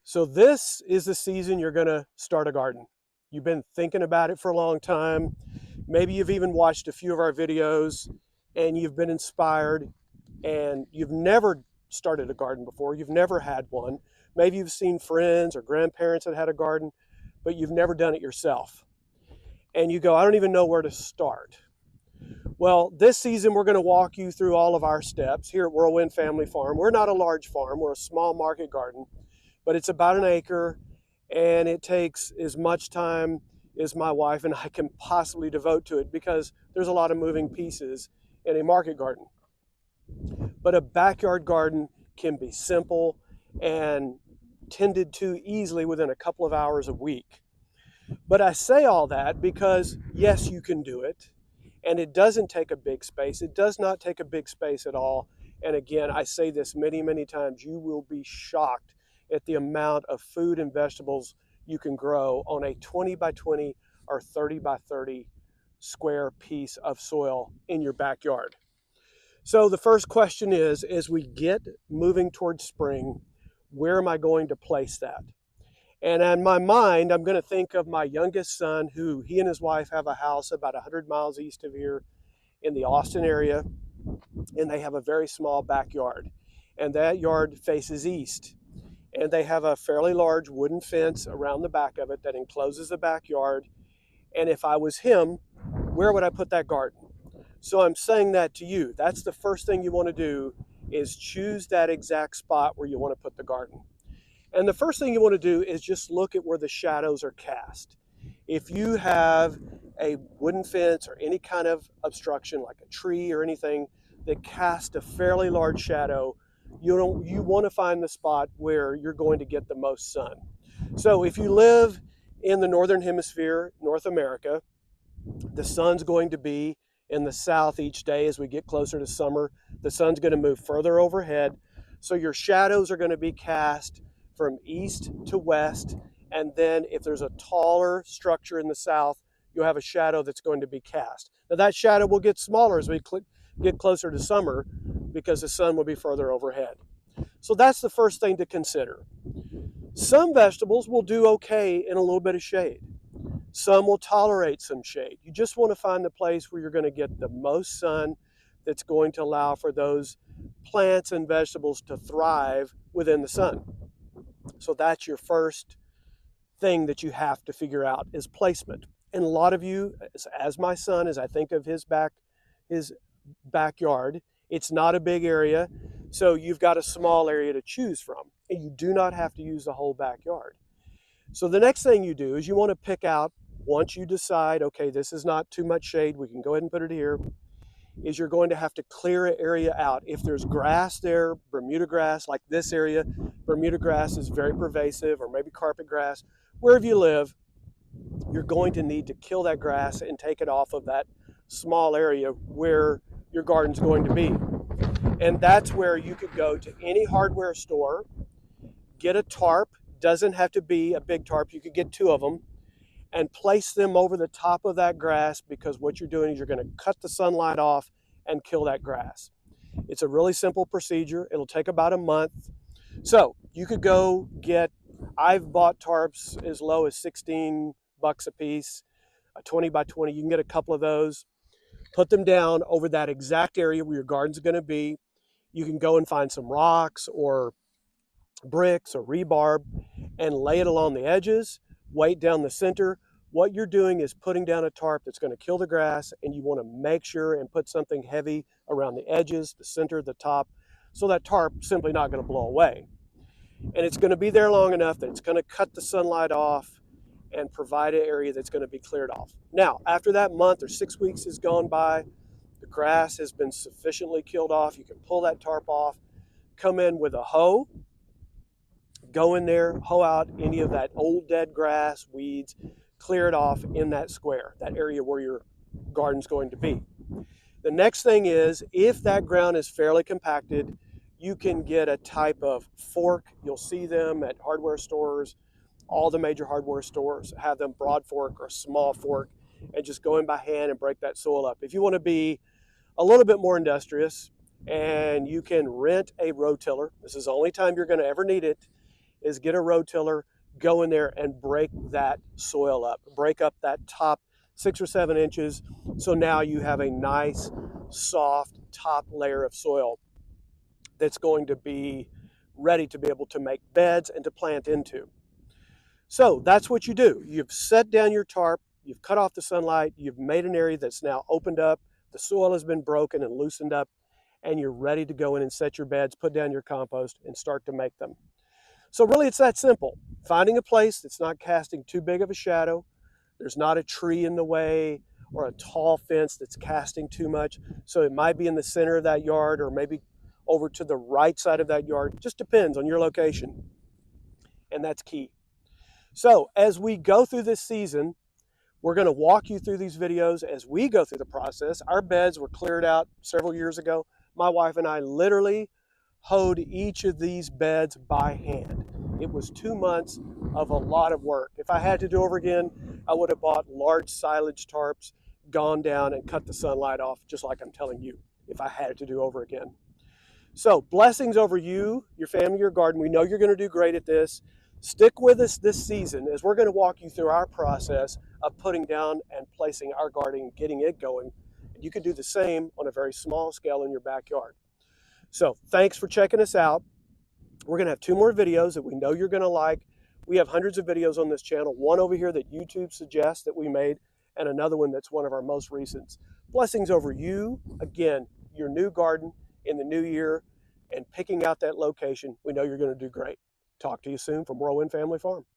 So this is the season you're going to start a garden. You've been thinking about it for a long time. Maybe you've even watched a few of our videos and you've been inspired, and you've never started a garden before. You've never had one. Maybe you've seen friends or grandparents that had a garden, but you've never done it yourself. And you go, I don't even know where to start. Well, this season we're going to walk you through all of our steps here at Whirlwind Family Farm. We're not a large farm, we're a small market garden, but it's about an acre, and it takes as much time as my wife and I can possibly devote to it because there's a lot of moving pieces in a market garden. But a backyard garden can be simple and tended to easily within a couple of hours a week. But I say all that because, yes, you can do it. And it doesn't take a big space. It does not take a big space at all. And again, I say this many, many times, you will be shocked at the amount of food and vegetables you can grow on a 20 by 20 or 30 by 30 square piece of soil in your backyard. So the first question is, as we get moving towards spring, where am I going to place that? And in my mind, I'm going to think of my youngest son, who he and his wife have a house about 100 miles east of here in the Austin area, and they have a very small backyard. And that yard faces east. And they have a fairly large wooden fence around the back of it that encloses the backyard. And if I was him, where would I put that garden? So I'm saying that to you. That's the first thing you want to do, is choose that exact spot where you want to put the garden. And the first thing you want to do is just look at where the shadows are cast. If you have a wooden fence or any kind of obstruction like a tree or anything that casts a fairly large shadow, you want to find the spot where you're going to get the most sun. So if you live in the northern hemisphere, North America, the sun's going to be in the south each day. As we get closer to summer, the sun's going to move further overhead. So your shadows are going to be cast from east to west. And then if there's a taller structure in the south, you'll have a shadow that's going to be cast. Now that shadow will get smaller as we get closer to summer because the sun will be further overhead. So that's the first thing to consider. Some vegetables will do okay in a little bit of shade. Some will tolerate some shade. You just want to find the place where you're going to get the most sun that's going to allow for those plants and vegetables to thrive within the sun. So that's your first thing that you have to figure out, is placement. And a lot of you, as my son, as I think of his backyard, it's not a big area, so you've got a small area to choose from, and you do not have to use the whole backyard. So the next thing you do is you want to pick out, once you decide, okay, this is not too much shade, we can go ahead and put it here, is you're going to have to clear an area out. If there's grass there, Bermuda grass, like this area, Bermuda grass is very pervasive, or maybe carpet grass. Wherever you live, you're going to need to kill that grass and take it off of that small area where your garden's going to be. And that's where you could go to any hardware store, get a tarp. Doesn't have to be a big tarp, you could get two of them, and place them over the top of that grass, because what you're doing is you're going to cut the sunlight off and kill that grass. It's a really simple procedure. It'll take about a month. So you could go get, I've bought tarps as low as 16 bucks a piece, a 20 by 20. You can get a couple of those, put them down over that exact area where your garden's going to be. You can go and find some rocks or bricks or rebar and lay it along the edges, weight down the center. What you're doing is putting down a tarp that's going to kill the grass, and you want to make sure and put something heavy around the edges, the center, the top, so that tarp simply not going to blow away. And it's going to be there long enough that it's going to cut the sunlight off and provide an area that's going to be cleared off. Now, after that month or 6 weeks has gone by, the grass has been sufficiently killed off, you can pull that tarp off, come in with a hoe, go in there, hoe out any of that old dead grass, weeds, clear it off in that square, that area where your garden's going to be. The next thing is, if that ground is fairly compacted, you can get a type of fork. You'll see them at hardware stores. All the major hardware stores have them, broad fork or small fork, and just go in by hand and break that soil up. If you want to be a little bit more industrious, and you can rent a rotiller, this is the only time you're going to ever need it, is get a rotiller, go in there and break that soil up, break up that top 6 or 7 inches. So now you have a nice, soft top layer of soil that's going to be ready to be able to make beds and to plant into. So that's what you do. You've set down your tarp, you've cut off the sunlight, you've made an area that's now opened up, the soil has been broken and loosened up, and you're ready to go in and set your beds, put down your compost, and start to make them. So really it's that simple. Finding a place that's not casting too big of a shadow, there's not a tree in the way or a tall fence that's casting too much. So it might be in the center of that yard or maybe over to the right side of that yard. It just depends on your location. And that's key. So as we go through this season, we're going to walk you through these videos as we go through the process. Our beds were cleared out several years ago. My wife and I literally hoed each of these beds by hand. It was 2 months of a lot of work. If I had to do over again, I would have bought large silage tarps, gone down and cut the sunlight off, just like I'm telling you, if I had to do over again. So blessings over you, your family, your garden. We know you're going to do great at this. Stick with us this season as we're going to walk you through our process of putting down and placing our garden, getting it going. And you can do the same on a very small scale in your backyard. So thanks for checking us out. We're going to have 2 more videos that we know you're going to like. We have hundreds of videos on this channel, one over here that YouTube suggests that we made, and another one that's one of our most recent. Blessings over you, again, your new garden in the new year, and picking out that location. We know you're going to do great. Talk to you soon from Whirlwind Family Farm.